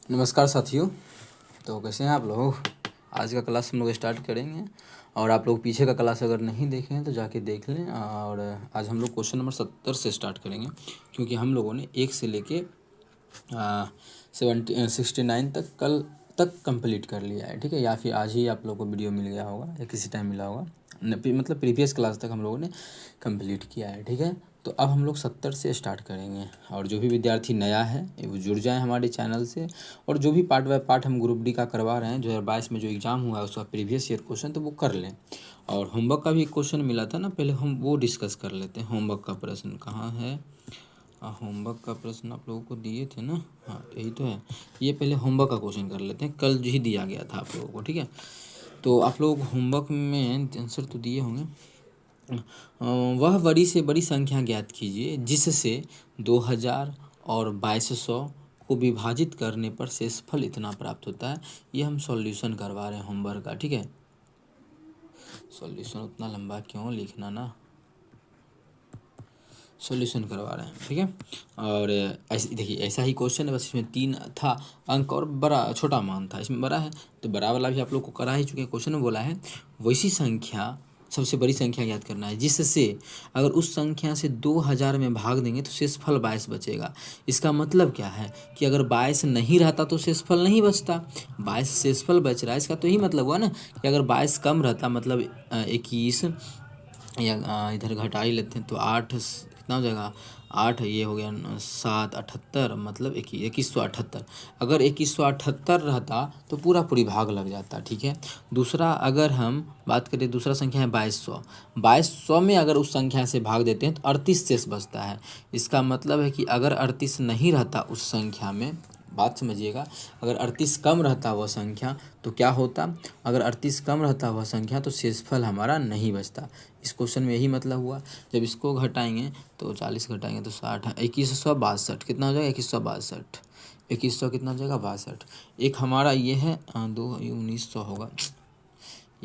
नमस्कार साथियों। तो कैसे हैं आप लोग। आज का क्लास हम लोग स्टार्ट करेंगे और आप लोग पीछे का क्लास अगर नहीं देखे हैं तो जाके देख लें। और आज हम लोग क्वेश्चन नंबर 70 से स्टार्ट करेंगे, क्योंकि हम लोगों ने 1 से लेके 69 तक कल तक कंप्लीट कर लिया है। ठीक है, या फिर आज ही आप लोगों को वीडियो मिल गया होगा या किसी टाइम मिला होगा, मतलब प्रीवियस क्लास तक हम लोगों ने कंप्लीट किया है। ठीक है, तो अब हम लोग 70 से स्टार्ट करेंगे। और जो भी विद्यार्थी नया है वो जुड़ जाए हमारे चैनल से। और जो भी पार्ट बाय पार्ट हम ग्रुप डी का करवा रहे हैं, 2022 में जो एग्ज़ाम हुआ है उसका प्रीवियस ईयर क्वेश्चन तो वो कर लें। और होमवर्क का भी एक क्वेश्चन मिला था ना, पहले हम वो डिस्कस कर लेते हैं। होमवर्क का प्रश्न कहाँ है। होमवर्क का प्रश्न आप लोगों को दिए थे ना, हाँ यही तो है। ये पहले होमवर्क का क्वेश्चन कर लेते हैं, कल ही दिया गया था आप लोगों को। ठीक है, तो आप लोग होमवर्क में आंसर तो दिए होंगे। वह बड़ी से बड़ी संख्या ज्ञात कीजिए जिससे 2000 और 2200 को विभाजित करने पर शेषफल इतना प्राप्त होता है। ये हम सॉल्यूशन करवा रहे हैं होमवर्क का। ठीक है, सॉल्यूशन उतना लंबा क्यों लिखना ना, सॉल्यूशन करवा रहे हैं। ठीक है, और ऐसे देखिए ऐसा ही क्वेश्चन है, बस इसमें 3 था अंक और बड़ा छोटा मान था, इसमें बड़ा है तो बड़ा वाला भी आप लोग को करा ही चुके हैं। क्वेश्चन में बोला है वैसी संख्या, सबसे बड़ी संख्या याद करना है जिससे अगर उस संख्या से 2000 में भाग देंगे तो शेषफल 22 बचेगा। इसका मतलब क्या है कि अगर 22 नहीं रहता तो शेषफल नहीं बचता, 22 शेषफल बच रहा है। इसका तो यही मतलब हुआ ना कि अगर 22 कम रहता, मतलब 21, या इधर घटा ही लेते हैं तो 8 कितना हो जाएगा, 8 ये हो गया 7 78, मतलब 2178। अगर 2178 रहता तो पूरा पूरी भाग लग जाता। ठीक है, दूसरा अगर हम बात करें, दूसरा संख्या है 2200। 2200 में अगर उस संख्या से भाग देते हैं तो 38 शेष बचता है। इसका मतलब है कि अगर 38 नहीं रहता उस संख्या में, बात समझिएगा, अगर 38 कम रहता वह संख्या तो क्या होता, अगर 38 कम रहता वह संख्या तो शेषफल हमारा नहीं बचता। इस क्वेश्चन में यही मतलब हुआ। जब इसको घटाएंगे तो 40 घटाएंगे तो 60, 2162 कितना हो जाएगा, 2162, 2100 कितना हो जाएगा 62। एक हमारा ये है 1900 होगा,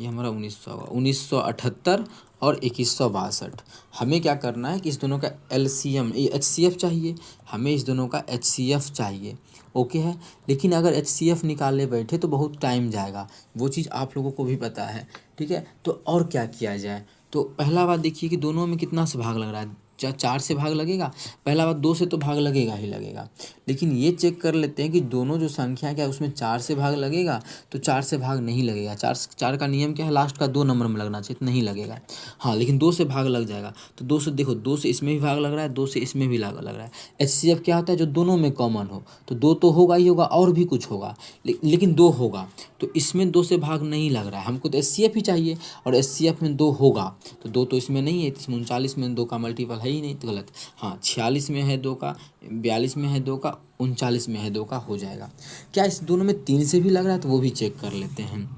ये हमारा 1900 होगा, 1978 और 2162। हमें क्या करना है कि इस दोनों का एलसीएम, ये एचसीएफ चाहिए, हमें इस दोनों का एचसीएफ चाहिए। ओके है, लेकिन अगर एचसीएफ निकालने बैठे तो बहुत टाइम जाएगा, वो चीज़ आप लोगों को भी पता है। ठीक है, तो और क्या किया जाए, तो पहला बात देखिए कि दोनों में कितना से भाग लग रहा है, 4 से भाग लगेगा। पहला बात 2 से तो भाग लगेगा ही लगेगा, लेकिन ये चेक कर लेते हैं कि दोनों जो संख्या क्या उसमें 4 से भाग लगेगा, तो 4 से भाग नहीं लगेगा। 4 का नियम क्या है, लास्ट का 2 नंबर में लगना चाहिए, तो नहीं लगेगा। हाँ, लेकिन 2 से भाग लग जाएगा, तो 2 से देखो, 2 से इसमें भी भाग लग रहा है, 2 से इसमें भी लग रहा है। एचसीएफ क्या होता है, जो दोनों में कॉमन हो, तो 2 तो होगा ही होगा और भी कुछ होगा, लेकिन 2 होगा। तो इसमें 2 से भाग नहीं लग रहा है, हमको तो एचसीएफ ही चाहिए, और एचसीएफ में 2 होगा, तो 2 तो इसमें नहीं है, इसमें 39 में 2 का मल्टीपल है ही नहीं, तो गलत। हाँ, 46 में है 2 का, 42 में है 2 का, 39 में है 2 का, हो जाएगा। क्या इस दोनों में 3 से भी लग रहा है, तो वो भी चेक कर लेते हैं।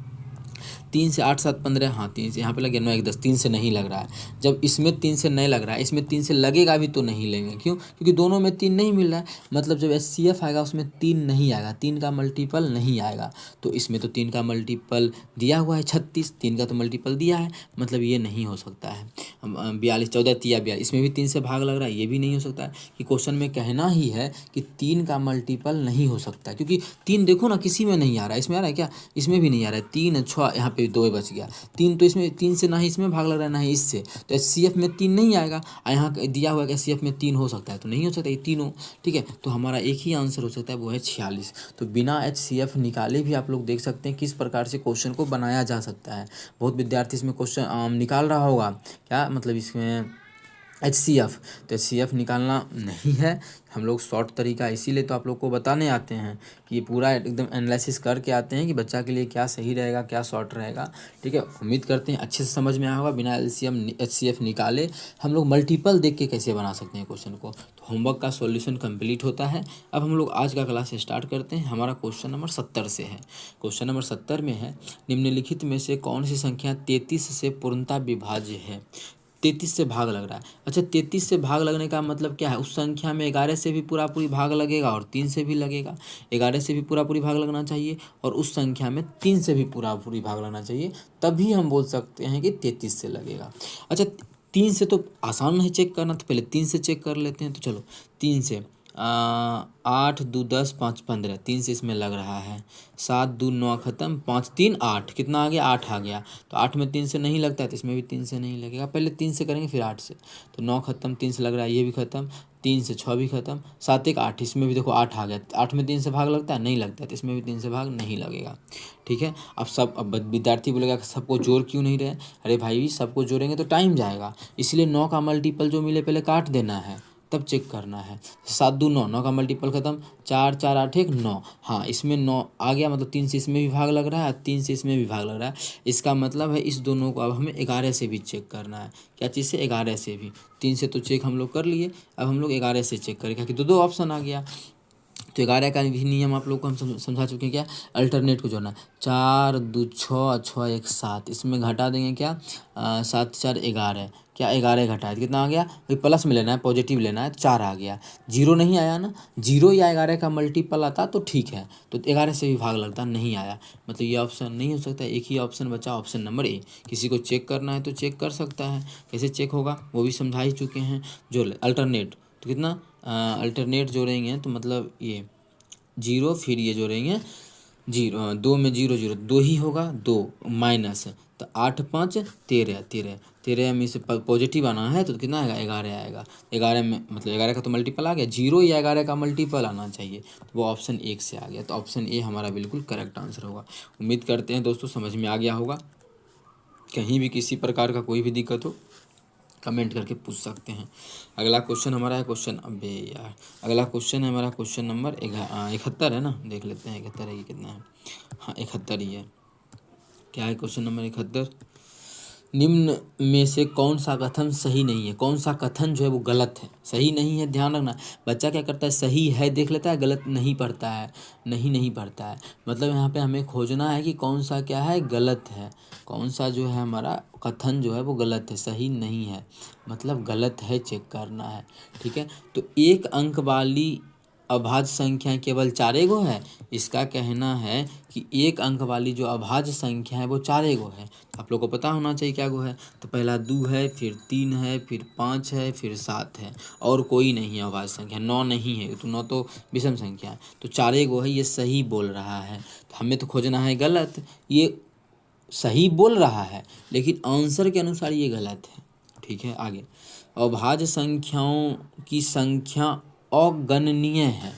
3 से 8 7 15, हाँ 3 से यहाँ पे लग गया, 9 1 10, 3 से नहीं लग रहा है। जब इसमें 3 से नहीं लग रहा है, इसमें 3 से लगेगा भी तो नहीं लेंगे, क्यों, क्योंकि दोनों में 3 नहीं मिल रहा है। मतलब जब एचसीएफ आएगा उसमें 3 नहीं आएगा, 3 का मल्टीपल नहीं आएगा। तो इसमें तो 3 का मल्टीपल दिया हुआ है 36, 3 का तो मल्टीपल दिया है, मतलब ये नहीं हो सकता है। 42 14 तिया 42, इसमें भी 3 से भाग लग रहा है, ये भी नहीं हो सकता है। कि क्वेश्चन में कहना ही है कि 3 का मल्टीपल नहीं हो सकता, क्योंकि 3 देखो ना किसी में नहीं आ रहा है, इसमें आ रहा है क्या, इसमें भी नहीं आ रहा है। 3 6 यहाँ पे 2 बच गया, 3 तो इसमें 3 से ना ही इसमें भाग लग रहा है ना ही इससे, तो एचसीएफ में 3 नहीं आएगा। यहाँ दिया हुआ है कि एचसीएफ में 3 हो सकता है, तो नहीं हो सकता ये तीनों। ठीक है, तो हमारा एक ही आंसर हो सकता है, वो है 46। तो बिना एचसीएफ निकाले भी आप लोग देख सकते हैं किस प्रकार से क्वेश्चन को बनाया जा सकता है। बहुत विद्यार्थी इसमें क्वेश्चन निकाल रहा होगा, क्या मतलब इसमें एचसीएफ, तो एचसीएफ निकालना नहीं है, हम लोग शॉर्ट तरीका इसीलिए तो आप लोग को बताने आते हैं कि ये पूरा एकदम एनालिसिस करके आते हैं कि बच्चा के लिए क्या सही रहेगा, क्या शॉर्ट रहेगा। ठीक है, उम्मीद करते हैं अच्छे से समझ में आया होगा। बिना एचसीएफ निकाले हम लोग मल्टीपल देख के कैसे बना सकते हैं क्वेश्चन को। तो होमवर्क का सॉल्यूशन कंप्लीट होता है। अब हम लोग आज का क्लास स्टार्ट करते हैं। हमारा क्वेश्चन नंबर 70 से है। क्वेश्चन नंबर 70 में है, निम्नलिखित में से कौन सी संख्या 33 से पूर्णतः विभाज्य है। 33 से भाग लग रहा है। अच्छा, 33 से भाग लगने का मतलब क्या है, उस संख्या में 11 से भी पूरा पूरी भाग लगेगा और 3 से भी लगेगा। 11 से भी पूरा पूरी भाग लगना चाहिए और उस संख्या में 3 से भी पूरा पूरी भाग लगना चाहिए, तभी हम बोल सकते हैं कि 33 से लगेगा। अच्छा, 3 से तो आसान नहीं चेक करना, तो पहले 3 से चेक कर लेते हैं। तो चलो 3 से 8 2 10 5 15, 3 से इसमें लग रहा है। 7 2 9 खत्म, 5 3 8, कितना आ गया? 8 आ गया। तो 8 में 3 से नहीं लगता है तो इसमें भी 3 से नहीं लगेगा। पहले 3 से करेंगे फिर 8 से। तो 9 खत्म, 3 से लग रहा है, ये भी खत्म, 3 से 6 भी खत्म, 7 1 8, इसमें भी देखो 8 आ गया। 8 में 3 से भाग लगता है? नहीं लगता है, तो इसमें भी 3 से भाग नहीं लगेगा। ठीक है। अब विद्यार्थी बोलेगा सबको जोड़ क्यों नहीं रहे? अरे भाई सबको जोड़ेंगे तो टाइम जाएगा, इसलिए 9 का मल्टीपल जो मिले पहले काट देना है, तब चेक करना है। 7 2 9, 9 का मल्टीपल खत्म, 4 4 8 1 9। हाँ, इसमें 9 आ गया, मतलब 3 से इसमें भी भाग लग रहा है, 3 से इसमें भी भाग लग रहा है। इसका मतलब है इस दोनों को अब हमें 11 से भी चेक करना है। क्या चीज़ से? 11 से भी। 3 से तो चेक हम लोग कर लिए, अब हम लोग 11 से चेक करें, क्योंकि दो ऑप्शन आ गया। तो 11 का भी नियम आप लोग को हम समझा चुके हैं। क्या? अल्टरनेट को जोड़ना। 4 2 6 6 1 7, इसमें घटा देंगे क्या? 7 4 11, क्या 11 घटाए तो कितना आ गया? भाई प्लस में लेना है, पॉजिटिव लेना है, तो 4 आ गया। 0 नहीं आया ना, 0 या 11 का मल्टीपल आता तो ठीक है, तो 11 से भी भाग लगता, नहीं आया, मतलब ये ऑप्शन नहीं हो सकता। एक ही ऑप्शन बचा, ऑप्शन नंबर ए। किसी को चेक करना है तो चेक कर सकता है, कैसे चेक होगा वो भी समझा ही चुके हैं। जो अल्टरनेट तो कितना अल्टरनेट जोड़ेंगे तो मतलब ये 0, फिर ये जोड़ेंगे 0, 2 में 0 0 2 ही होगा, 2 माइनस, तो 8 5 13 13 13 में से पॉजिटिव आना है तो कितना आएगा? 11 आएगा। 11 में मतलब 11 का तो मल्टीपल आ गया, 0 या 11 का मल्टीपल आना चाहिए, तो वो ऑप्शन 1 से आ गया, तो ऑप्शन ए हमारा बिल्कुल करेक्ट आंसर होगा। उम्मीद करते हैं दोस्तों समझ में आ गया होगा। कहीं भी किसी प्रकार का कोई भी दिक्कत हो कमेंट करके पूछ सकते हैं। अगला क्वेश्चन हमारा है अगला क्वेश्चन है हमारा क्वेश्चन नंबर 71 है ना, देख लेते हैं 71 है कि कितना है। हाँ 71 ही है। क्या है क्वेश्चन नंबर 71? निम्न में से कौन सा कथन सही नहीं है? कौन सा कथन जो है वो गलत है, सही नहीं है? ध्यान रखना, बच्चा क्या करता है, सही है देख लेता है, गलत नहीं पढ़ता है, नहीं पढ़ता है। मतलब यहाँ पे हमें खोजना है कि कौन सा क्या है, गलत है, कौन सा जो है हमारा कथन जो है वो गलत है, सही नहीं है, मतलब गलत है, चेक करना है। ठीक है। तो एक अंक वाली अभाज्य संख्या केवल 4 गो है। इसका कहना है कि एक अंक वाली जो अभाज्य संख्या है वो 4 गो है। आप लोग को पता होना चाहिए क्या गो है। तो पहला 2 है, फिर 3 है, फिर 5 है, फिर 7 है, और कोई नहीं है अभाज्य संख्या। 9 नहीं है, तो 9 तो विषम संख्या है, तो 4 गो है, ये सही बोल रहा है। तो हमें तो खोजना है गलत। ये सही बोल रहा है लेकिन आंसर के अनुसार ये गलत है। ठीक है। आगे, अभाज्य संख्याओं की संख्या अगणनीय है,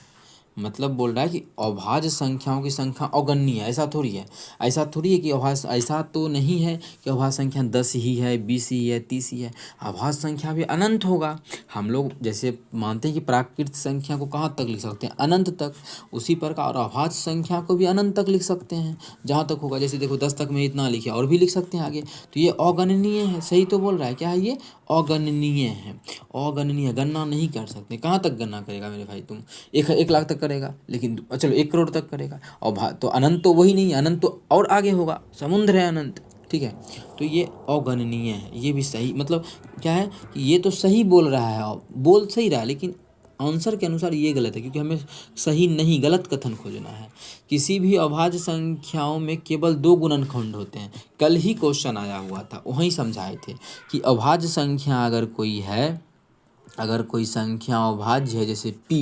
मतलब बोल रहा है कि अभाज्य संख्याओं की संख्या अगणनीय है। ऐसा थोड़ी है, कि अभाज्य, ऐसा तो नहीं है कि अभाज्य संख्या 10 ही है, 20 ही है, 30 ही है। अभाज्य संख्या भी अनंत होगा। हम लोग जैसे मानते हैं कि प्राकृत संख्या को कहाँ तक लिख सकते हैं, अनंत तक, उसी प्रकार अभाज्य संख्या को भी अनंत तक लिख सकते हैं, जहाँ तक होगा। जैसे देखो 10 तक में इतना लिखे, और भी लिख सकते हैं आगे। तो ये अगणनीय है, सही तो बोल रहा है। क्या है ये? अगणनीय है। अगणनीय, गणना नहीं कर सकते। कहाँ तक गणना करेगा मेरे भाई तुम? 1 लाख तक करेगा, लेकिन चलो 1 करोड़ तक करेगा। और तो अनंत तो वही नहीं है, अनंत तो और आगे होगा, समुद्र है अनंत। ठीक है। तो ये अगणनीय है, ये भी सही, मतलब क्या है कि ये तो सही बोल रहा है, बोल सही रहा है, लेकिन आंसर के अनुसार ये गलत है, क्योंकि हमें सही नहीं, गलत कथन खोजना है। किसी भी अभाज्य संख्याओं में केवल 2 गुणनखंड होते हैं। कल ही क्वेश्चन आया हुआ था, वहीं समझाए थे कि अभाज्य संख्या अगर कोई है, अगर कोई संख्या अभाज्य है जैसे p,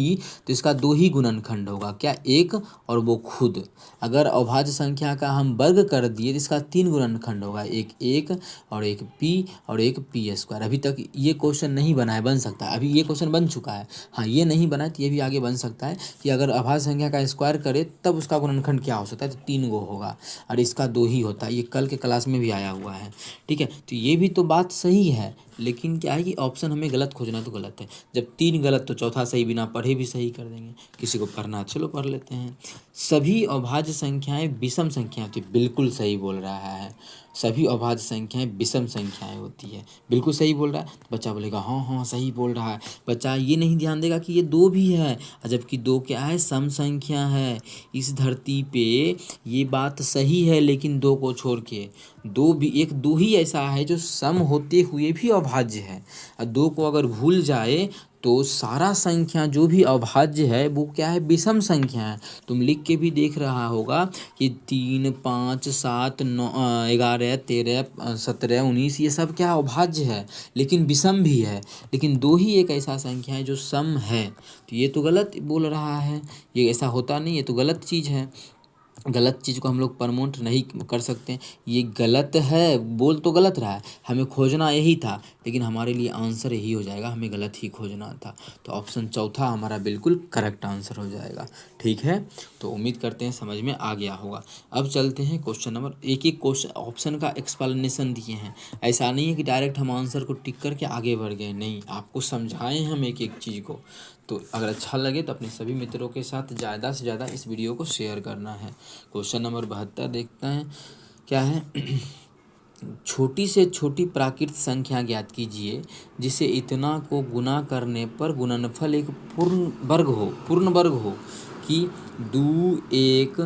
तो इसका 2 ही गुणनखंड होगा। क्या? 1 और वो खुद। अगर अभाज्य संख्या का हम वर्ग कर दिए तो इसका 3 गुणनखंड होगा, एक 1 और एक p और एक p²। अभी तक ये क्वेश्चन नहीं बना है, बन सकता है। अभी ये क्वेश्चन बन चुका है, हाँ ये नहीं बना तो ये भी आगे बन सकता है कि अगर अभाज्य संख्या का स्क्वायर करे तब उसका गुणनखंड क्या हो सकता है, तो 3 गो होगा, और इसका 2 ही होता है। ये कल के क्लास में भी आया हुआ है। ठीक है। तो ये भी तो बात सही है, लेकिन क्या है कि ऑप्शन हमें गलत खोजना, तो गलत है। जब 3 गलत तो चौथा सही, बिना पढ़े भी सही कर देंगे। किसी को पढ़ना, चलो पढ़ लेते हैं। सभी अभाज्य संख्याएं विषम संख्याएं होती है, बिल्कुल सही बोल रहा है। सभी अभाज्य संख्याएं विषम संख्याएं होती है, बिल्कुल सही बोल रहा है। तो बच्चा बोलेगा हाँ हाँ सही बोल रहा है। बच्चा ये नहीं ध्यान देगा कि ये 2 भी है, जबकि 2 क्या है, सम संख्या है। इस धरती पे ये बात सही है, लेकिन 2 को छोड़ के 2 ही ऐसा है जो सम होते हुए भी अभाज्य है। और 2 को अगर भूल जाए तो सारा संख्या जो भी अभाज्य है वो क्या है, विषम संख्या है। तुम लिख के भी देख रहा होगा कि 3, 5, 7, 9, 11, 13, 17, 19 ये सब क्या अभाज्य है, लेकिन विषम भी है। लेकिन दो ही एक ऐसा संख्या है जो सम है। तो ये तो गलत बोल रहा है, ये ऐसा होता नहीं, ये तो गलत चीज़ है। गलत चीज़ को हम लोग प्रमोट नहीं कर सकते। ये गलत है, बोल तो गलत रहा है, हमें खोजना यही था, लेकिन हमारे लिए आंसर यही हो जाएगा, हमें गलत ही खोजना था। तो ऑप्शन चौथा हमारा बिल्कुल करेक्ट आंसर हो जाएगा। ठीक है, तो उम्मीद करते हैं समझ में आ गया होगा। अब चलते हैं क्वेश्चन नंबर, एक एक क्वेश्चन ऑप्शन का एक्सप्लेनेशन दिए हैं। ऐसा नहीं है कि डायरेक्ट हम आंसर को टिक करके आगे बढ़ गए, नहीं, आपको समझाएं हम एक एक चीज़ को। तो अगर अच्छा लगे तो अपने सभी मित्रों के साथ ज़्यादा से ज़्यादा इस वीडियो को शेयर करना है। क्वेश्चन नंबर 72 देखते हैं क्या है। छोटी से छोटी प्राकृत संख्या ज्ञात कीजिए जिसे इतना को गुना करने पर गुणनफल एक पूर्ण वर्ग हो कि 2 1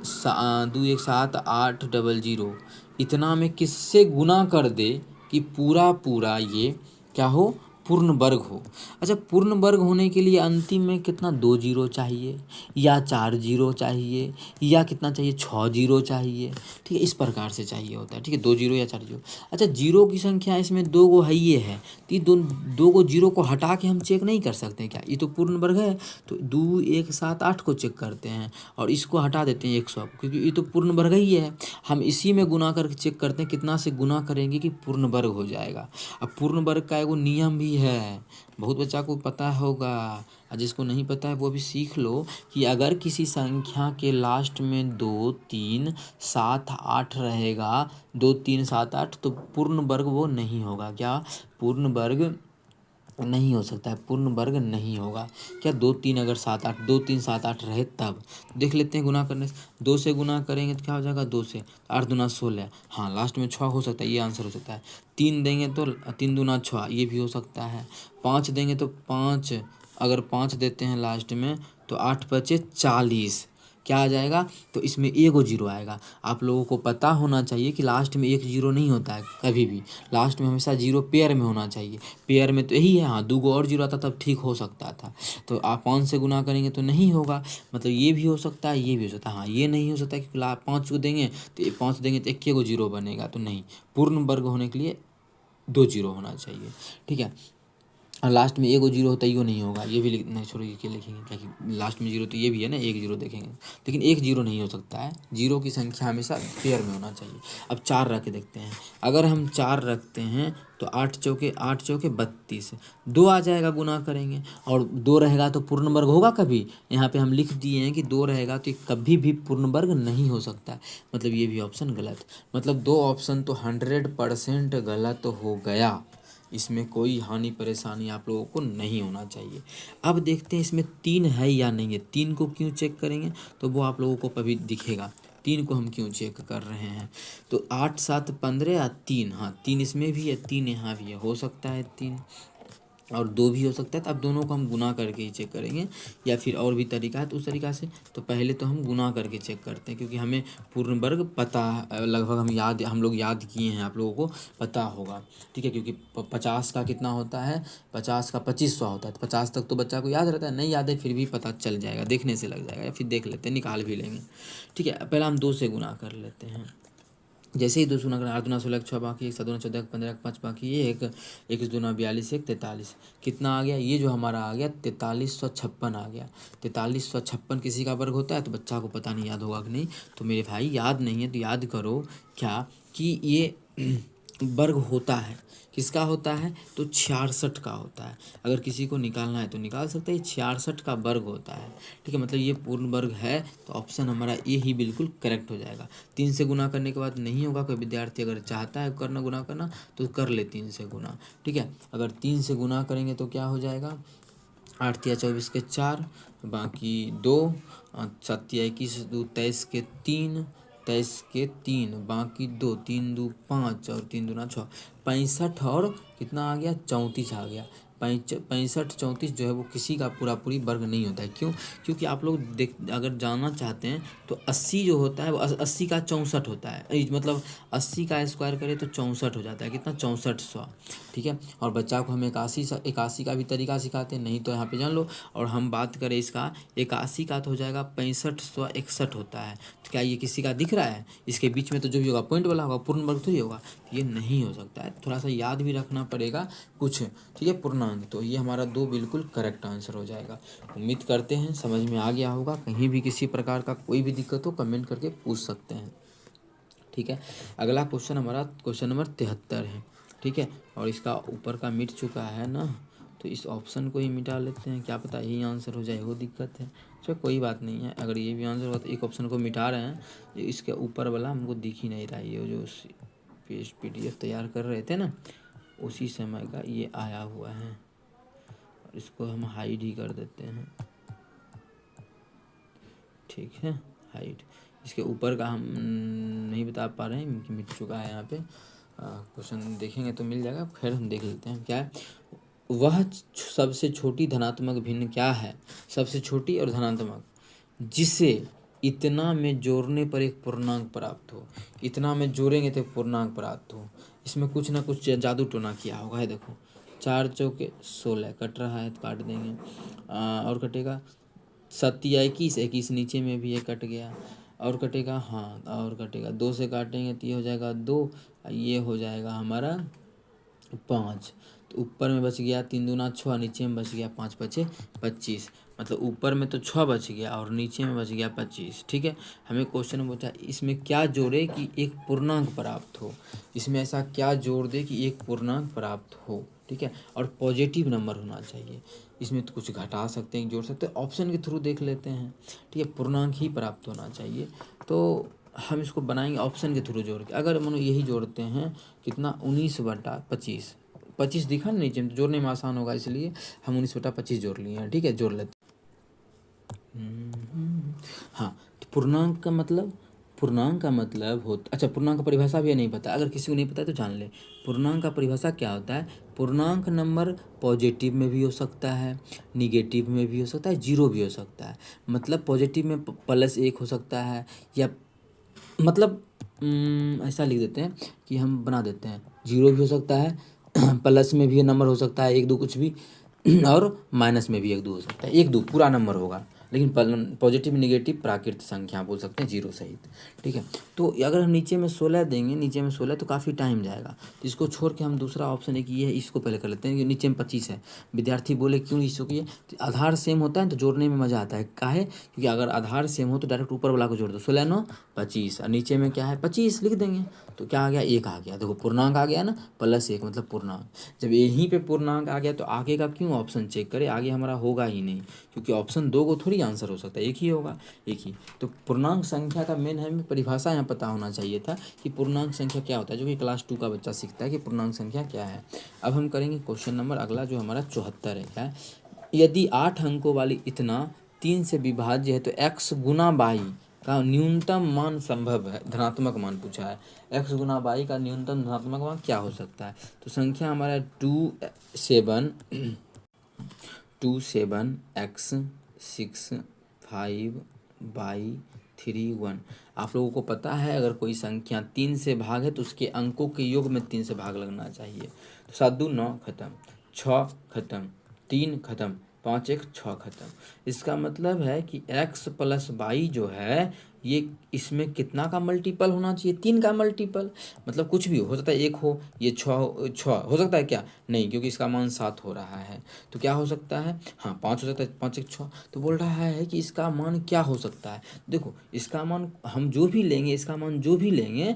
7 8 0 इतना में किससे गुना कर दे कि पूरा पूरा ये क्या हो, पूर्ण वर्ग हो। अच्छा, पूर्ण वर्ग होने के लिए अंतिम में कितना, 2 जीरो चाहिए या 4 जीरो चाहिए या कितना चाहिए, 6 जीरो चाहिए। ठीक है, इस प्रकार से चाहिए होता है। ठीक है, 2 जीरो या 4 जीरो। अच्छा, जीरो की संख्या इसमें 2 गो है ये है, तो ये दो गो जीरो को हटा के हम चेक नहीं कर सकते क्या, ये तो पूर्ण वर्ग है। तो 2 1 7 8 को चेक करते हैं और इसको हटा देते हैं 100 को, क्योंकि ये तो पूर्ण वर्ग ही है। हम इसी में गुना करके चेक करते हैं कितना से गुना करेंगे कि पूर्ण वर्ग हो जाएगा। अब पूर्ण वर्ग का एगो नियम भी है, बहुत बच्चा को पता होगा, और जिसको नहीं पता है वो भी सीख लो कि अगर किसी संख्या के लास्ट में 2 3 7 8 रहेगा, 2 3 7 8, तो पूर्ण वर्ग वो नहीं होगा। क्या, पूर्ण वर्ग नहीं हो सकता है, पूर्ण वर्ग नहीं होगा। क्या, 2 3 अगर 7 8, 2 3 7 8 रहे तब देख लेते हैं गुना करने से। 2 से गुना करेंगे तो क्या हो जाएगा, 2 से 8 दूना 16, हाँ लास्ट में 6 हो सकता है, ये आंसर हो सकता है। 3 देंगे तो 3 दूना 6, ये भी हो सकता है। 5 देंगे तो 5, अगर 5 देते हैं लास्ट में तो 8 बचे 40, क्या आ जाएगा, तो इसमें एगो जीरो आएगा। आप लोगों को पता होना चाहिए कि लास्ट में एक जीरो नहीं होता है कभी भी, लास्ट में हमेशा जीरो पेयर में होना चाहिए। पेयर में तो यही है, हाँ 2 गो और जीरो आता तब ठीक हो सकता था। तो आप 5 से गुना करेंगे तो नहीं होगा, मतलब ये भी हो सकता है, ये भी हो सकता है। हाँ, ये नहीं हो सकता कि 5 को देंगे तो 5 देंगे तो एक गो जीरो बनेगा, तो नहीं, पूर्ण वर्ग होने के लिए 2 जीरो होना चाहिए। ठीक है, और लास्ट में एगो जीरो होता है, यो नहीं होगा, ये भी नहीं, छोड़िए क्या लिखेंगे, क्या कि लास्ट में जीरो तो ये भी है ना, एक जीरो देखेंगे, लेकिन एक जीरो नहीं हो सकता है। जीरो की संख्या हमेशा पेयर में होना चाहिए। अब 4 रख के देखते हैं, अगर हम 4 रखते हैं तो 8 चौके 32, 2 आ जाएगा गुना करेंगे, और 2 रहेगा तो पूर्ण वर्ग होगा कभी। यहाँ पे हम लिख दिए हैं कि 2 रहेगा तो ये कभी भी पूर्ण वर्ग नहीं हो सकता, मतलब ये भी ऑप्शन गलत। मतलब 2 ऑप्शन तो 100% गलत हो गया, इसमें कोई हानि परेशानी आप लोगों को नहीं होना चाहिए। अब देखते हैं इसमें 3 है या नहीं है। 3 को क्यों चेक करेंगे, तो वो आप लोगों को कभी दिखेगा। 3 को हम क्यों चेक कर रहे हैं, तो 8 7 15 या 3, हाँ 3 इसमें भी है, 3 यहाँ भी है, हो सकता है 3 और 2 भी हो सकता है। तो अब दोनों को हम गुना करके ही चेक करेंगे, या फिर और भी तरीका है तो उस तरीका से। तो पहले तो हम गुना करके चेक करते हैं, क्योंकि हमें पूर्ण वर्ग पता, लगभग हम लोग याद किए हैं, आप लोगों को पता होगा। ठीक है, क्योंकि 50 का कितना होता है, 50 का 2500 होता है। तो 50 तक तो बच्चा को याद रहता है, नहीं याद है फिर भी पता चल जाएगा, देखने से लग जाएगा, या फिर देख लेते हैं, निकाल भी लेंगे। ठीक है, पहले हम 2 से गुना कर लेते हैं। जैसे ही 2 से गुना करें, 8 दूना 16, 6 बाकी, 7 दूना 14, 15, 5 बाकी, ये 1 दूना 42, 1 43, कितना आ गया, ये जो हमारा आ गया 4356 आ गया। 4356 किसी का वर्ग होता है, तो बच्चा को पता नहीं याद होगा कि नहीं, तो मेरे भाई याद नहीं है तो याद करो क्या कि ये वर्ग होता है, किसका होता है, तो 66 का होता है। अगर किसी को निकालना है तो निकाल सकते हैं, 66 का वर्ग होता है। ठीक है, मतलब ये पूर्ण वर्ग है, तो ऑप्शन हमारा ए ही बिल्कुल करेक्ट हो जाएगा। 3 से गुना करने के बाद नहीं होगा, कोई विद्यार्थी अगर चाहता है करना गुना करना तो कर ले 3 से गुना। ठीक है, अगर 3 से गुना करेंगे तो क्या हो जाएगा, 8 या 24 के 4, बाकी 2, 7 या 21, 2 23 के 3, 23 के 3, बाकी 2, 3 2 5 और 3 दूना 6, 65 और कितना आ गया, 34 आ गया। 65 34 जो है वो किसी का पूरा पूरी वर्ग नहीं होता है। क्यों? क्योंकि आप लोग अगर जानना चाहते हैं तो 80 जो होता है वो 80 का 64 होता है, मतलब 80 का स्क्वायर करें तो 64 हो जाता है। कितना? 6400। ठीक है। और बच्चा को हम 81 का भी तरीका सिखाते हैं, नहीं तो यहाँ पे जान लो। और हम बात करें इसका 81 का तो हो जाएगा 6561 होता है। तो क्या ये किसी का दिख रहा है? इसके बीच में तो जो भी होगा पॉइंट वाला होगा, पूर्ण वर्ग थोड़ी होगा। ये नहीं हो सकता है, थोड़ा सा याद भी रखना पड़ेगा कुछ। ठीक है। पूर्णांक, तो ये हमारा 2 बिल्कुल करेक्ट आंसर हो जाएगा। उम्मीद करते हैं समझ में आ गया होगा। कहीं भी किसी प्रकार का कोई भी दिक्कत हो कमेंट करके पूछ सकते हैं। ठीक है। अगला क्वेश्चन हमारा क्वेश्चन नंबर 73 है। ठीक है। और इसका ऊपर का मिट चुका है ना, तो इस ऑप्शन को ही मिटा लेते हैं, क्या पता यही आंसर हो जाए, वो दिक्कत है। चलो कोई बात नहीं है, अगर ये भी आंसर हो तो एक ऑप्शन को मिटा रहे हैं। ये इसके ऊपर वाला हमको दिख ही नहीं रहा है, ये जो PDF तैयार कर रहे थे ना उसी समय का ये आया हुआ है, और इसको हम हाइड ही कर देते हैं। ठीक है, हाइड। इसके ऊपर का हम नहीं बता पा रहे हैं, मिट चुका है यहाँ पे। क्वेश्चन देखेंगे तो मिल जाएगा, खैर हम देख लेते हैं क्या है। वह सबसे छोटी धनात्मक भिन्न क्या है? सबसे छोटी और धनात्मक जिसे इतना में जोड़ने पर एक पूर्णांक प्राप्त हो। इतना में जोड़ेंगे तो पूर्णांक प्राप्त हो। इसमें कुछ ना कुछ जादू टोना किया होगा। है देखो, 4 चौके 16 कट रहा है तो काट देंगे। और कटेगा 7 या 21, 21 नीचे में भी ये कट गया, और कटेगा, हाँ और कटेगा 2 से काटेंगे तो ये हो जाएगा 2, ये हो जाएगा हमारा 5। तो ऊपर में बच गया 3 दूना 6, नीचे में बच गया 5 पचे 25। मतलब ऊपर में तो 6 बच गया और नीचे में बच गया 25। ठीक है। हमें क्वेश्चन में पूछा इसमें क्या जोड़े कि एक पूर्णांक प्राप्त हो। इसमें ऐसा क्या जोड़ दे कि एक पूर्णांक प्राप्त हो। ठीक है। और पॉजिटिव नंबर होना चाहिए। इसमें तो कुछ घटा सकते हैं, जोड़ सकते हैं, ऑप्शन के थ्रू देख लेते हैं। ठीक है। पूर्णांक ही प्राप्त होना चाहिए, तो हम इसको बनाएंगे ऑप्शन के थ्रू जोड़ के। अगर मानो यही जोड़ते हैं कितना 19/25, 25 दिखा ना नीचे में, तो जोड़ने में आसान होगा, इसलिए हम 19/25 जोड़ लिए हैं। ठीक है, जोड़ लेते हाँ। तो पूर्णांक का मतलब, पूर्णांक का मतलब होता, अच्छा पूर्णांक का परिभाषा भी नहीं पता, अगर किसी को नहीं पता है तो जान ले। पूर्णांक का परिभाषा क्या होता है? पूर्णांक नंबर पॉजिटिव में भी हो सकता है, निगेटिव में भी हो सकता है, जीरो भी हो सकता है। मतलब पॉजिटिव में +1 हो सकता है, या मतलब ऐसा लिख देते हैं कि हम बना देते हैं, जीरो भी हो सकता है, प्लस में भी नंबर हो सकता है 1 2 कुछ भी, और माइनस में भी 1 2 हो सकता है। 1 2 पूरा नंबर होगा, लेकिन पॉजिटिव निगेटिव प्राकृत संख्या बोल सकते हैं जीरो सहित। ठीक है। तो अगर हम नीचे में 16 देंगे, नीचे में 16 तो काफ़ी टाइम जाएगा, तो इसको छोड़ के हम दूसरा ऑप्शन है कि ये है, इसको पहले कर लेते हैं कि नीचे में 25 है। विद्यार्थी बोले क्यों इसको किए? तो आधार सेम होता है तो जोड़ने में मज़ा आता है। काहे? क्योंकि अगर आधार सेम हो तो डायरेक्ट ऊपर वाला को जोड़ दो, 16 9 25, और नीचे में क्या है 25 लिख देंगे, तो क्या आ गया 1 आ गया। देखो पूर्णांक आ गया ना, +1 मतलब पूर्णांक। जब यहीं पे पूर्णांक आ गया तो आगे का क्यों ऑप्शन चेक करें, आगे हमारा होगा ही नहीं, क्योंकि ऑप्शन 2 को थोड़ी आंसर हो सकता है, एक ही होगा, एक ही। तो पूर्णांक संख्या का मेन हमें परिभाषा यहाँ पता होना चाहिए था कि पूर्णांक संख्या क्या होता है, जो कि क्लास 2 का बच्चा सीखता है कि पूर्णांक संख्या क्या है। अब हम करेंगे क्वेश्चन नंबर अगला जो हमारा 74 है। क्या है? यदि 8 अंकों वाली इतना 3 से विभाज्य है तो x गुना y का न्यूनतम मान संभव है। धनात्मक मान पूछा है, x गुना y का न्यूनतम धनात्मक मान क्या हो सकता है? तो संख्या हमारा 2 7 x 6 5 3 1। आप लोगों को पता है अगर कोई संख्या 3 से भाग है तो उसके अंकों के योग में 3 से भाग लगना चाहिए। तो 7 2 9 खत्म, 6 खत्म, 3 खत्म, 5 1 6 खत्म। इसका मतलब है कि x + y जो है ये इसमें कितना का मल्टीपल होना चाहिए? 3 का मल्टीपल। मतलब कुछ भी हो सकता है, 1 हो, ये 6 हो सकता है क्या? नहीं, क्योंकि इसका मान 7 हो रहा है। तो क्या हो सकता है? हाँ 5 हो सकता है, 5 1 6। तो बोल रहा है कि इसका मान क्या हो सकता है? देखो इसका मान हम जो भी लेंगे, इसका मान जो भी लेंगे,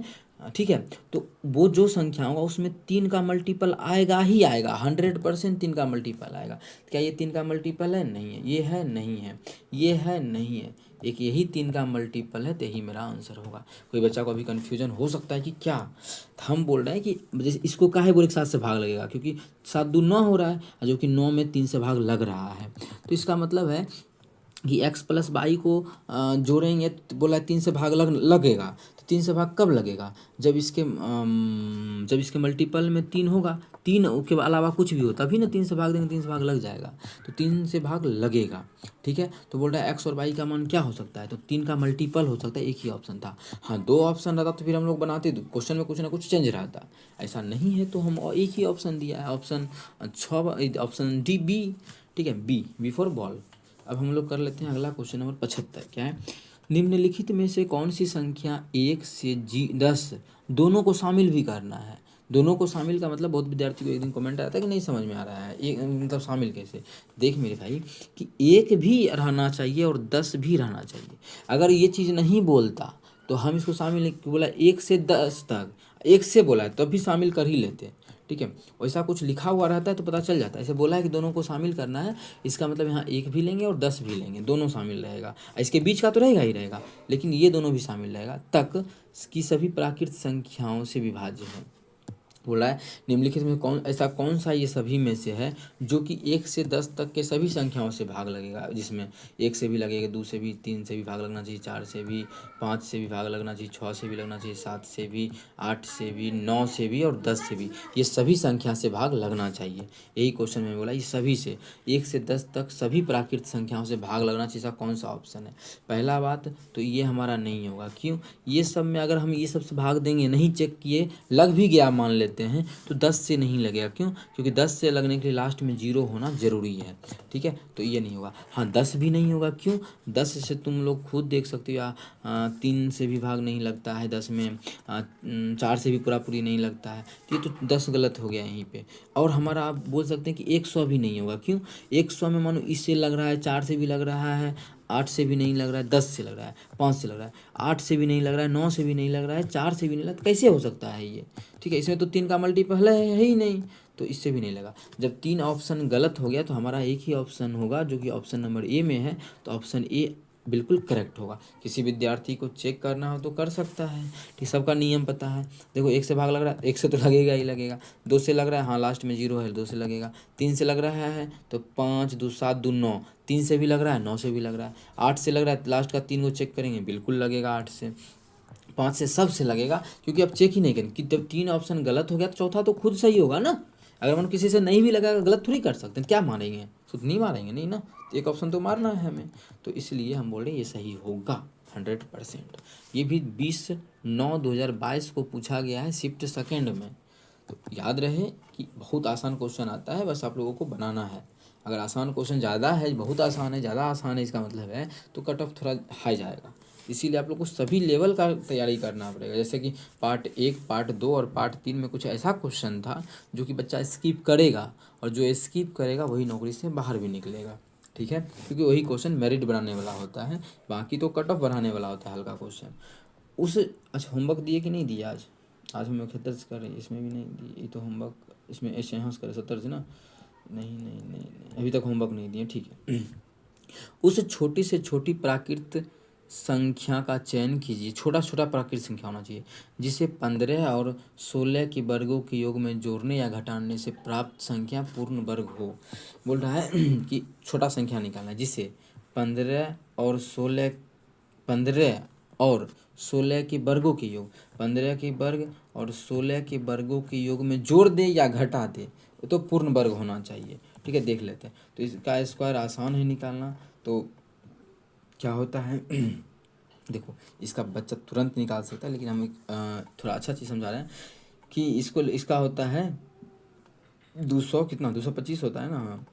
ठीक है, तो वो जो संख्या होगा उसमें 3 का मल्टीपल आएगा ही आएगा, 100% 3 का मल्टीपल आएगा। क्या ये 3 का मल्टीपल है? नहीं है। ये है? नहीं है। ये है? नहीं है। एक यही 3 का मल्टीपल है, तो यही मेरा आंसर होगा। कोई बच्चा को अभी कन्फ्यूजन हो सकता है कि क्या, तो हम बोल रहे हैं कि जैसे इसको काहे बोले 7 से भाग लगेगा, क्योंकि 7 2 9 हो रहा है, जो कि 9 में 3 से भाग लग रहा है। तो इसका मतलब है कि x + y को जोड़ेंगे तो बोला 3 से भाग लगेगा। तो 3 से भाग कब लगेगा? जब इसके मल्टीपल में 3 होगा, 3 के अलावा कुछ भी हो तभी ना 3 से भाग देंगे, 3 से भाग लग जाएगा, तो 3 से भाग लगेगा। ठीक है, तो बोल रहा है एक्स और वाई का मान क्या हो सकता है, तो 3 का मल्टीपल हो सकता है, एक ही ऑप्शन था। हाँ 2 ऑप्शन रहता तो फिर हम लोग बनाते, क्वेश्चन में कुछ ना कुछ चेंज रहता, ऐसा नहीं है तो हम एक ही ऑप्शन दिया है, ऑप्शन 6, ऑप्शन डी बी। ठीक है, बी फॉर बॉल। अब हम लोग कर लेते हैं अगला क्वेश्चन नंबर 75। क्या है, निम्नलिखित में से कौन सी संख्या 1 से 10 दोनों को शामिल भी करना है। दोनों को शामिल का मतलब बहुत विद्यार्थी को एक दिन कमेंट आता है कि नहीं समझ में आ रहा है, एक मतलब शामिल कैसे। देख मेरे भाई कि 1 भी रहना चाहिए और 10 भी रहना चाहिए। अगर ये चीज़ नहीं बोलता तो हम इसको शामिल नहीं, बोला 1 से 10 तक, 1 से बोला है तब भी शामिल कर ही लेते। ठीक है, वैसा कुछ लिखा हुआ रहता है तो पता चल जाता है। ऐसे बोला है कि दोनों को शामिल करना है, इसका मतलब यहाँ 1 भी लेंगे और 10 भी लेंगे, दोनों शामिल रहेगा। इसके बीच का तो रहेगा ही रहेगा, लेकिन ये दोनों भी शामिल रहेगा। तक की सभी प्राकृत संख्याओं से विभाज्य है। बोला है निम्नलिखित में कौन सा ये सभी में से है जो कि 1 से 10 तक के सभी संख्याओं से भाग लगेगा, जिसमें 1 से भी लगेगा, 2 से भी, 3 से भी भाग लगना चाहिए, 4 से भी, 5 से भी भाग लगना चाहिए, 6 से भी लगना चाहिए, 7 से भी, 8 से भी, 9 से भी और 10 से भी, ये सभी संख्या से भाग लगना चाहिए। यही क्वेश्चन में बोला, ये सभी से 1 से 10 तक सभी प्राकृत संख्याओं से भाग लगना चाहिए। ऐसा कौन सा ऑप्शन है। पहला बात तो ये हमारा नहीं होगा, क्यों, ये सब में अगर हम ये सब से भाग देंगे, नहीं चेक किए, लग भी गया मान लेते हैं तो 10 से नहीं लगेगा। क्यों, क्योंकि 10 से लगने के लिए लास्ट में 0 होना जरूरी है। ठीक है, तो ये नहीं होगा। हाँ 10 भी नहीं होगा, क्यों, 10 से तुम लोग खुद देख सकते हो, 3 से भी भाग नहीं लगता है 10 में, 4 से भी पूरी नहीं लगता है, तो ये तो 10 गलत हो गया यहीं पे। और हमारा आप बोल सकते हैं कि 100 भी नहीं होगा, क्यों, 100 में मानो इससे लग रहा है, 4 से भी लग रहा है, 8 से भी नहीं लग रहा है, 10 से लग रहा है, 5 से लग रहा है, 8 से भी नहीं लग रहा है, 9 से भी नहीं लग रहा है, 4 से भी नहीं लग रहा, कैसे हो सकता है ये। ठीक है, इसमें तो 3 का मल्टीपल है ही नहीं, तो इससे भी नहीं लगा। जब 3 ऑप्शन गलत हो गया तो हमारा एक ही ऑप्शन होगा जो कि ऑप्शन नंबर ए में है, तो ऑप्शन ए बिल्कुल करेक्ट होगा। किसी विद्यार्थी को चेक करना हो तो कर सकता है, ठीक, सबका नियम पता है। देखो 1 से भाग लग रहा है, 1 से तो लगेगा ही लगेगा, 2 से लग रहा है, हाँ लास्ट में 0 है, 2 से लगेगा, 3 से लग रहा है तो 5 2 7 2 9, 3 से भी लग रहा है, 9 से भी लग रहा है, 8 से लग रहा है, लास्ट का 3 को चेक करेंगे, बिल्कुल लगेगा 8 से, 5 से, सब से लगेगा, क्योंकि अब चेक ही नहीं करेंगे कि जब 3 ऑप्शन गलत हो गया तो चौथा तो खुद सही होगा ना। अगर मन किसी से नहीं भी लगा, गलत थोड़ी कर सकते हैं, क्या मारेंगे, खुद नहीं मारेंगे, नहीं ना, एक ऑप्शन तो मारना है हमें, तो इसलिए हम बोल रहे हैं ये सही होगा 100%। ये भी 20/9/2022 को पूछा गया है शिफ्ट सेकेंड में, तो याद रहे कि बहुत आसान क्वेश्चन आता है, बस आप लोगों को बनाना है। अगर आसान क्वेश्चन ज़्यादा है, बहुत आसान है, ज़्यादा आसान है, इसका मतलब है तो कट ऑफ थोड़ा हाई जाएगा। इसीलिए आप लोग को सभी लेवल का तैयारी करना पड़ेगा। जैसे कि पार्ट 1, पार्ट 2 और पार्ट 3 में कुछ ऐसा क्वेश्चन था जो कि बच्चा स्किप करेगा, और जो स्किप करेगा वही नौकरी से बाहर भी निकलेगा। ठीक है, क्योंकि वही क्वेश्चन मेरिट बनाने वाला होता है, बाकी तो कट ऑफ बढ़ाने वाला होता है हल्का क्वेश्चन। उस अच्छा होमवर्क दिए कि नहीं दिए आज हम 71 से कर रहे हैं, इसमें भी नहीं दिए, ये तो होमवर्क इसमें ऐसे यहाँ से करें 70 से ना, नहीं, अभी तक होमवर्क नहीं दिए। ठीक है, उस छोटी से छोटी प्राकृत संख्या का चयन कीजिए, छोटा छोटा प्राकृत संख्या होना चाहिए जिसे 15 और 16 के वर्गों के योग में जोड़ने या घटाने से प्राप्त संख्या पूर्ण वर्ग हो। बोल रहा है कि छोटा संख्या निकालना है जिसे 15 और 16 के वर्गों के योग, 15 के वर्ग और 16 के वर्गों के योग में जोड़ दे या घटा दे, तो पूर्ण वर्ग होना चाहिए। ठीक है, देख लेते हैं। तो इसका स्क्वायर आसान है निकालना, तो क्या होता है देखो इसका बच्चा तुरंत निकाल सकता है, लेकिन हम थोड़ा अच्छा चीज़ समझा रहे हैं कि इसका होता है 200 कितना 225 होता है ना, हाँ,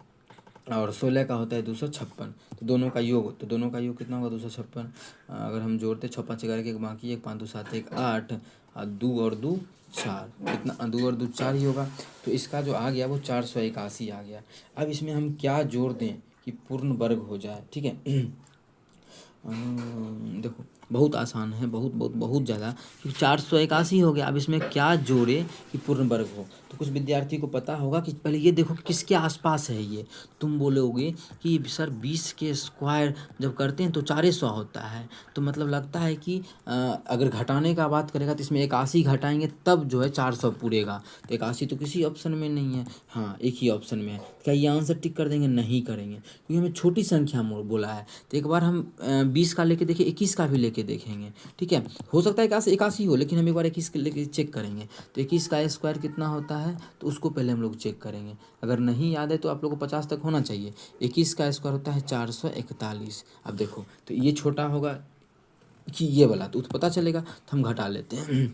और 16 का होता है 256, तो दोनों का योग, कितना होगा 256। अगर हम जोड़ते 6 5 11 के बाकी 1 5 2 7 1 8, 2 और 2 4, कितना 2 और 2 4 ही होगा, तो इसका जो आ गया वो 481 आ गया। अब इसमें हम क्या जोड़ दें कि पूर्ण वर्ग हो जाए। ठीक है देखो बहुत आसान है, बहुत ज़्यादा, क्योंकि 481 हो गया। अब इसमें क्या जोड़े कि पूर्ण वर्ग हो, तो कुछ विद्यार्थी को पता होगा कि पहले ये देखो किसके आसपास है ये। तुम बोलोगे कि सर 20 के स्क्वायर जब करते हैं तो 400 होता है, तो मतलब लगता है कि अगर घटाने का बात करेगा तो इसमें 81 घटाएंगे तब जो है 400 पूरेगा, तो 81 तो किसी ऑप्शन में नहीं है, हाँ एक ही ऑप्शन में है, क्या ये आंसर टिक कर देंगे? नहीं करेंगे, क्योंकि हमें छोटी संख्या बोला है। तो एक बार हम 20 का लेके देखें, 21 का भी लेके देखेंगे, ठीक है। हो सकता है 81 हो, लेकिन हम एक बार 21 के लेके चेक करेंगे। तो 21 का स्क्वायर कितना होता है, तो उसको पहले हम लोग चेक करेंगे। अगर नहीं याद है तो आप लोग को 50 तक होना चाहिए। 21 का स्क्वायर होता है 441। अब देखो, तो ये छोटा होगा कि ये वाला, तो पता चलेगा, तो हम घटा लेते हैं।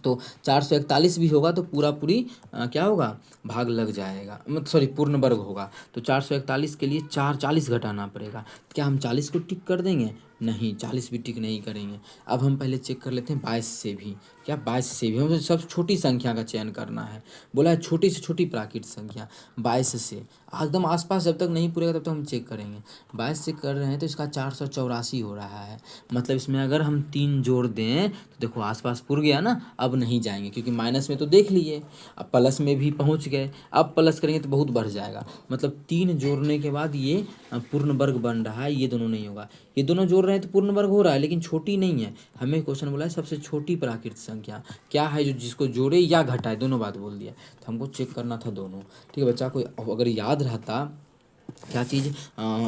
तो 441 भी होगा तो पूरा पूरी क्या होगा, भाग लग जाएगा, मतलब सॉरी पूर्ण वर्ग होगा। तो 441 के लिए 40 घटाना पड़ेगा। क्या हम 40 को टिक कर देंगे? नहीं, 40 भी टिक नहीं करेंगे। अब हम पहले चेक कर लेते हैं 22 से भी। क्या 22 से भी? हमें सब छोटी संख्या का चयन करना है। बोला है छोटी से छोटी प्राकृत संख्या। 22 से एकदम आसपास जब तक नहीं पूरेगा तब तक हम चेक करेंगे। 22 से कर रहे हैं तो इसका 484 हो रहा है। मतलब इसमें अगर हम 3 जोड़ दें तो देखो आसपास पुर गया ना। अब नहीं जाएंगे, क्योंकि माइनस में तो देख लिए, अब प्लस में भी पहुंच गए। अब प्लस करेंगे तो बहुत बढ़ जाएगा। मतलब 3 जोड़ने के बाद ये पूर्ण वर्ग बन रहा है, ये दोनों नहीं होगा। ये दोनों जोड़ रहे हैं तो पूर्ण वर्ग हो रहा है, लेकिन छोटी नहीं है। हमें क्वेश्चन बोला है सबसे छोटी प्राकृत संख्या क्या है, जो जिसको जोड़े या घटाए, दोनों बात बोल दिया। तो हमको चेक करना था दोनों। ठीक है बच्चा, कोई अगर याद रहता क्या चीज़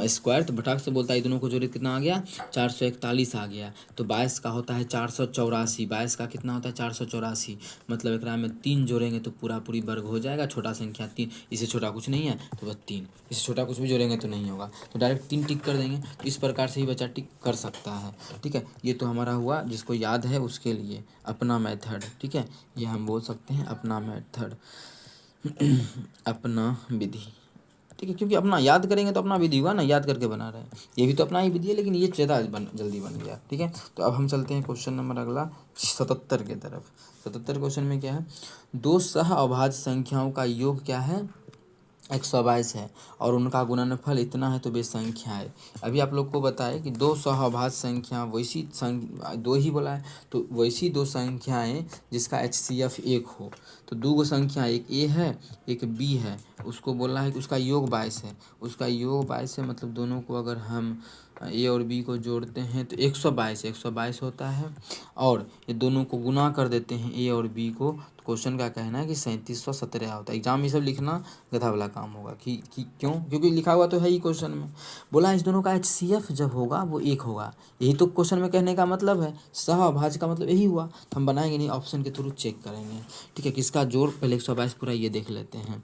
स्क्वायर, तो बटाक से बोलता है, दोनों को जोड़े कितना आ गया, 441 आ गया। तो 22 का होता है 484, 22 का कितना होता है 484। मतलब एक में 3 जोड़ेंगे तो पूरा पूरी वर्ग हो जाएगा। छोटा संख्या 3, इससे छोटा कुछ नहीं है तो बस 3, इससे छोटा कुछ भी जोड़ेंगे तो नहीं होगा, तो डायरेक्ट 3 टिक कर देंगे। तो इस प्रकार से ही बच्चा टिक कर सकता है। ठीक है, ये तो हमारा हुआ, जिसको याद है उसके लिए अपना मेथड। ठीक है, ये हम बोल सकते हैं अपना मेथड, अपना विधि। ठीक है, क्योंकि अपना याद करेंगे तो अपना विधि हुआ ना, याद करके बना रहे हैं। ये भी तो अपना ही विधि है, लेकिन ये ज़्यादा जल्दी बन गया। ठीक है, तो अब हम चलते हैं क्वेश्चन नंबर अगला 77 के तरफ। 77 क्वेश्चन में क्या है, दो सह अभाज्य संख्याओं का योग क्या है, 122 है, और उनका गुणनफल इतना है तो वे संख्याएँ। अभी आप लोग को बताए कि दो सहअभाज्य संख्या वैसी दो ही बोला है, तो वैसी दो संख्याएँ जिसका HCF 1 हो। तो दो गो संख्या, एक ए है एक बी है, उसको बोला है कि उसका योग 22 है। उसका योग 22 है, मतलब दोनों को अगर हम ए और बी को जोड़ते हैं तो 122 होता है, और ये दोनों को गुना कर देते हैं ए और बी को। तो क्वेश्चन का कहना है कि 3717 होता है। एग्जाम में सब लिखना गधा वाला काम होगा कि क्यों, क्योंकि लिखा हुआ तो है ही क्वेश्चन में। बोला इस दोनों का HCF जब होगा वो 1 होगा। यही तो क्वेश्चन में कहने का मतलब है, सहअभाज्य का मतलब यही हुआ। तो हम बनाएंगे नहीं, ऑप्शन के थ्रू चेक करेंगे। ठीक है, किसका जोड़, पहले 122 पूरा ये देख लेते हैं।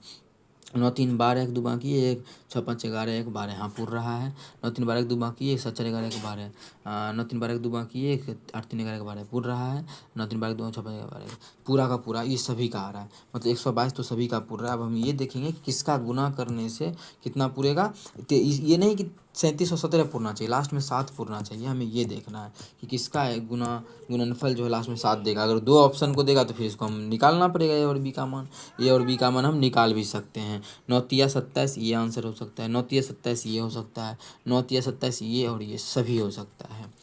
9 3 12 1 2 बाकी 1, 6 5 11 1 12, हाँ पूर रहा है। 9 3 12 1 2 बाकी 1, 7 4 11 1 12, 9 3 12 1 2 बाकी 1, 8 3 11 1 12 पूर रहा है। 9 3 12 1 2 6 5 11 पूरा का पूरा ये सभी का आ रहा है, मतलब 122 तो सभी का पूर रहा है। अब हम ये देखेंगे कि किसका गुना करने से कितना पूरेगा। तो ये नहीं कि 3717 पूरना चाहिए, लास्ट में 7 पूरना चाहिए। हमें ये देखना है कि किसका है गुणनफल जो है लास्ट में 7 देगा। अगर दो ऑप्शन को देगा तो फिर इसको हम निकालना पड़ेगा, ए और बी का मान। ए और बी का मान हम निकाल भी सकते हैं। 9 तिया 27 ये आंसर हो सकता है, 9 तिया 27 ये हो सकता है, 9 तिया 27 ये, और ये सभी हो सकता है।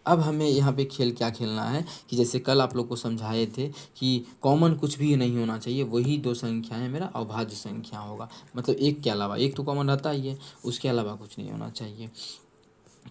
अब हमें यहाँ पे खेल क्या खेलना है कि जैसे कल आप लोग को समझाए थे कि कॉमन कुछ भी नहीं होना चाहिए, वही दो संख्याएं मेरा अभाज्य संख्या होगा। मतलब एक के अलावा, एक तो कॉमन रहता ही है, उसके अलावा कुछ नहीं होना चाहिए।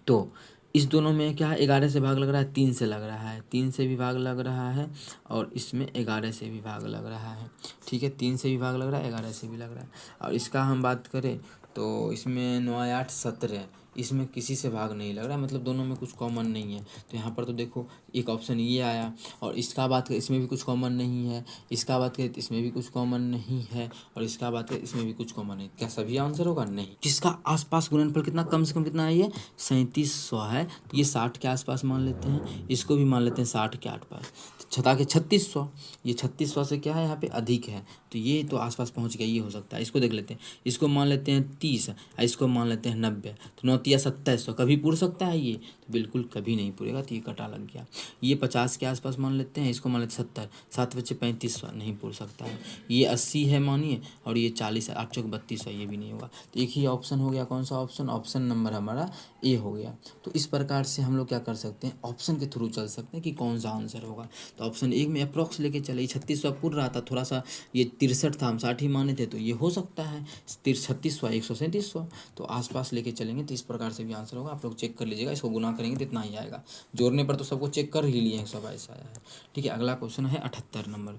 तो इस दोनों में क्या है, 11 से भाग लग रहा है, 3 से लग रहा है, 3 से भी भाग लग रहा है, और इसमें 11 से भी भाग लग रहा है। ठीक है, 3 से भी भाग लग रहा है, 11 से भी लग रहा है। और इसका हम बात करें तो इसमें 9 8 17, इसमें किसी से भाग नहीं लग रहा है, मतलब दोनों में कुछ कॉमन नहीं है। तो यहाँ पर तो देखो एक ऑप्शन ये आया, और इसका बात करें इसमें भी कुछ कॉमन नहीं है, इसका बात करें इसमें भी कुछ कॉमन नहीं है, और इसका बात करें इसमें भी कुछ कॉमन नहीं। क्या सभी आंसर होगा? नहीं। किसका आसपास गुणनफल कितना, कम से कम कितना है, ये 3700 है। तो ये 60 के आसपास मान लेते हैं, इसको भी मान लेते हैं 60 के आसपास, छता के 3600, ये 3600 से क्या है यहाँ पे अधिक है, तो ये तो आसपास पहुँच गया, ये हो सकता है। इसको देख लेते हैं, इसको मान लेते हैं 30, इसको मान लेते हैं 90, तो 9 तिया 2700 कभी पूर सकता है ये, तो बिल्कुल कभी नहीं पूरेगा, तो ये कटा लग गया। ये 50 के आसपास मान लेते हैं, इसको मान लेते हैं 70, 7 बच्चे 3500 नहीं पूर सकता है। ये 80 है मानिए, और ये 40 है, 8 चौक 3200, ये भी नहीं होगा। तो एक ही ऑप्शन हो गया, कौन सा ऑप्शन, ऑप्शन नंबर हमारा ए हो गया। तो इस प्रकार से हम लोग क्या कर सकते हैं, ऑप्शन के थ्रू चल सकते हैं कि कौन सा आंसर होगा। तो ऑप्शन एक में अप्रॉक्स लेके चले, 3600 पूर रहा था, थोड़ा सा ये 63 था, हम 60 ही माने थे, तो ये हो सकता है 3600 13700, तो आसपास लेके चलेंगे। तो इस प्रकार से भी आंसर होगा, आप लोग चेक कर लीजिएगा। इसको गुना करेंगे तो इतना ही आएगा, जोड़ने पर तो सबको चेक कर ही लिए 122 आया है। ठीक है, अगला क्वेश्चन है 78 नंबर,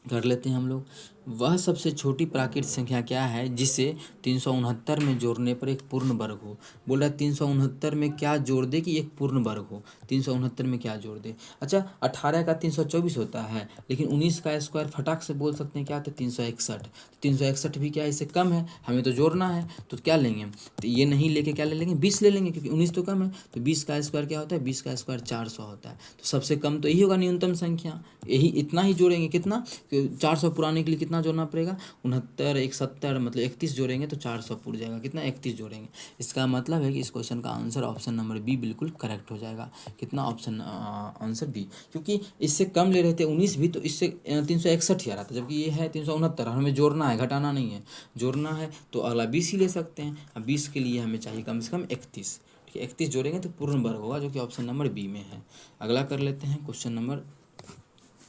कर लेते हैं हम लोग। वह सबसे छोटी प्राकृत संख्या क्या है जिसे 369 में जोड़ने पर एक पूर्ण वर्ग हो। बोल रहा है 369 में क्या जोड़ दे कि एक पूर्ण वर्ग हो। 369 में क्या जोड़ दे। अच्छा 18 का 324 होता है, लेकिन 19 का स्क्वायर फटाक से बोल सकते हैं क्या होता है 361। 361 भी क्या है, इससे कम है, हमें तो जोड़ना है, तो क्या लेंगे, तो ये नहीं लेके क्या ले लेंगे 20 ले लेंगे, क्योंकि 19 तो कम है। तो 20 का स्क्वायर क्या होता है, 20 का स्क्वायर 400 होता है। तो सबसे कम तो यही होगा न्यूनतम संख्या, यही इतना ही जोड़ेंगे। कितना, 400 पुराने के लिए कितना जोड़ना पड़ेगा, 69 170 मतलब 31 जोड़ेंगे तो 400 पूर जाएगा। कितना, 31 जोड़ेंगे। इसका मतलब है कि इस क्वेश्चन का आंसर ऑप्शन नंबर बी बिल्कुल करेक्ट हो जाएगा। कितना, ऑप्शन आंसर बी, क्योंकि इससे कम ले रहे थे 19 भी, तो इससे 361 ही आ रहा था, जबकि ये है 369। हमें जोड़ना है, घटाना नहीं है, जोड़ना है तो अगला 20 ही ले सकते हैं। अब 20 के लिए हमें चाहिए कम से कम 31। ठीक है, 31 जोड़ेंगे तो पूर्ण वर्ग होगा, जो कि ऑप्शन नंबर बी में है। अगला कर लेते हैं क्वेश्चन नंबर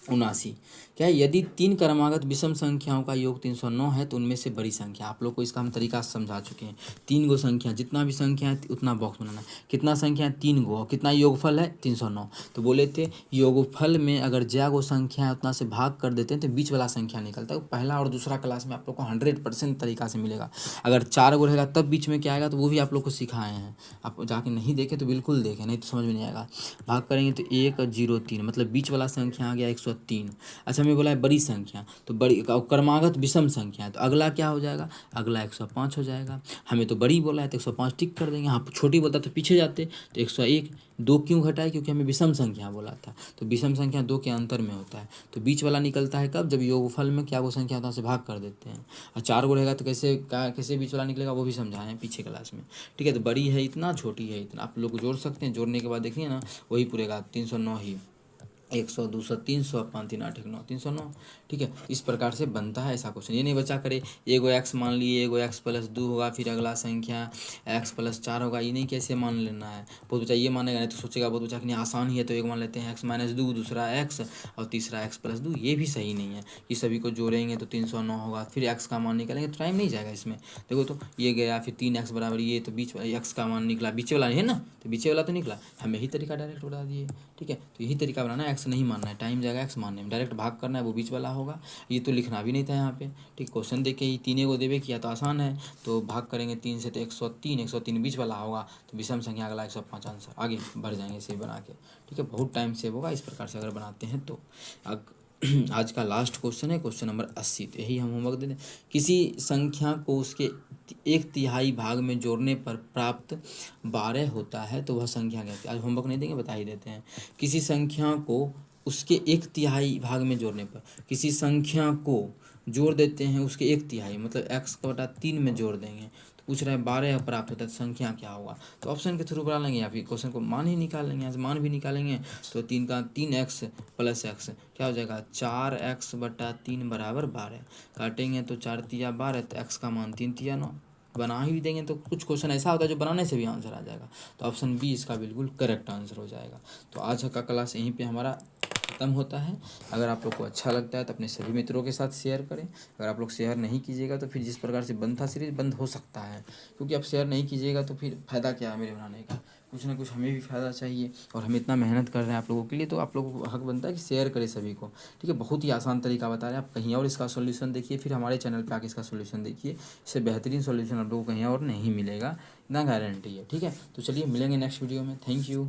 79। क्या है, यदि 3 क्रमागत विषम संख्याओं का योग 309 है तो उनमें से बड़ी संख्या। आप लोग को इसका हम तरीका समझा चुके हैं। 3 गो संख्या, जितना भी संख्या है उतना बॉक्स बनाना है। कितना संख्या है, 3 गो, और कितना योगफल है 309। तो बोले थे योगफल में अगर ज्या गो संख्या है उतना से भाग कर देते हैं तो बीच वाला संख्या निकलता है। पहला और दूसरा क्लास में आप लोग को 100% तरीका से मिलेगा। अगर 4 गो रहेगा तब बीच में क्या आएगा, तो वो भी आप लोग को सिखाए हैं। आप जाके नहीं देखे तो बिल्कुल देखें, नहीं तो समझ में नहीं आएगा। भाग करेंगे तो 1 0 3 मतलब बीच वाला संख्या आ गया 103। अच्छा हमें बोला है बड़ी संख्या, तो बड़ी क्रमागत विषम संख्या है, तो अगला क्या हो जाएगा, अगला 105 हो जाएगा। हमें तो बड़ी बोला है तो 105 टिक कर देंगे। हाँ छोटी बोलता तो पीछे जाते, तो 101। 2 क्यों घटाए, क्योंकि हमें विषम संख्या बोला था, तो विषम संख्या 2 के अंतर में होता है। तो बीच वाला निकलता है कब, जब योगफल में क्या वो संख्या होता है उसे भाग कर देते हैं। और 4 गो रहेगा तो कैसे बीच वाला निकलेगा वो भी समझाए हैं पीछे क्लास में। ठीक है, तो बड़ी है इतना, छोटी है इतना, आप लोग जोड़ सकते हैं। जोड़ने के बाद देखिए ना वही पूरेगा 309 ही, 100 200 300 5 3 8 1 9 309। ठीक है, इस प्रकार से बनता है ऐसा क्वेश्चन। ये नहीं बच्चा करे एगो एक्स मान लिए, एगो एक्स प्लस 2 होगा, फिर अगला संख्या एक्स प्लस 4 होगा, ये नहीं कैसे मान लेना है। बहुत बच्चा ये मानेगा, नहीं तो सोचेगा बहुत बच्चा कि नहीं आसान ही है तो एक मान लेते हैं एक्स माइनस 2, दूसरा एक्स और तीसरा एक्स प्लस 2। ये भी सही नहीं है कि सभी को जोड़ेंगे तो 309 होगा, फिर एक्स का मान निकालेंगे तो टाइम नहीं जाएगा इसमें। देखो तो ये गया, फिर 3x बराबर ये, तो बीच एक्स का मान निकला, बीचे वाला है ना, तो बीचे वाला तो निकला, हम यही तरीका डायरेक्ट बता दिए। ठीक है, तो यही तरीका बनाना है, एक्स नहीं मानना है, टाइम जाएगा एक्स मानने में, डायरेक्ट भाग करना है, वो बीच वाला होगा। ये तो लिखना भी नहीं था यहाँ पे। ठीक, क्वेश्चन देख के ही 3 को देवे किया तो आसान है, तो भाग करेंगे 3 से तो 103, 103 बीच वाला होगा, तो विषम संख्या अगला 105 आंसर। आगे बढ़ जाएंगे इसे बना के। ठीक है, बहुत टाइम सेव होगा इस प्रकार से अगर बनाते हैं तो। आज का लास्ट क्वेश्चन है क्वेश्चन नंबर 80। तो यही हम होमवर्क देते हैं। किसी संख्या को उसके 1/3 भाग में जोड़ने पर प्राप्त 12 होता है तो वह संख्या क्या है। आज होमवर्क नहीं देंगे, बता ही देते हैं। किसी संख्या को उसके 1/3 भाग में जोड़ने पर, किसी संख्या को जोड़ देते हैं उसके 1/3 मतलब x/3 में जोड़ देंगे, तो पूछ रहा है 12 प्राप्त होता है, तो संख्या क्या होगा। तो ऑप्शन के थ्रू बना लेंगे या फिर क्वेश्चन को मान ही निकाल लेंगे। यहाँ से मान भी निकालेंगे तो 3x प्लस x क्या हो जाएगा, 4x/3 बराबर 12। काटेंगे तो 4 तिया 12, तो x का मान 3 तिया 9। बना ही देंगे तो कुछ क्वेश्चन ऐसा होता है जो बनाने से भी आंसर आ जाएगा, तो ऑप्शन बी इसका बिल्कुल करेक्ट आंसर हो जाएगा। तो आज का क्लास यहीं पे हमारा खत्म होता है। अगर आप लोग को अच्छा लगता है तो अपने सभी मित्रों के साथ शेयर करें। अगर आप लोग शेयर नहीं कीजिएगा तो फिर जिस प्रकार से बंद था सीरीज बंद हो सकता है, क्योंकि आप शेयर नहीं कीजिएगा तो फिर फ़ायदा क्या है मेरे बनाने का। कुछ ना कुछ हमें भी फ़ायदा चाहिए, और हम इतना मेहनत कर रहे हैं आप लोगों के लिए, तो आप लोगों को हक बनता है कि शेयर करें सभी को। ठीक है, बहुत ही आसान तरीका बता रहे हैं। आप कहीं और इसका सोल्यूशन देखिए, फिर हमारे चैनल पे आके इसका सोल्यूशन देखिए। इससे बेहतरीन सोल्यूशन आप लोगों को कहीं और नहीं मिलेगा, इतना गारंटी है। ठीक है, तो चलिए मिलेंगे नेक्स्ट वीडियो में। Thank you.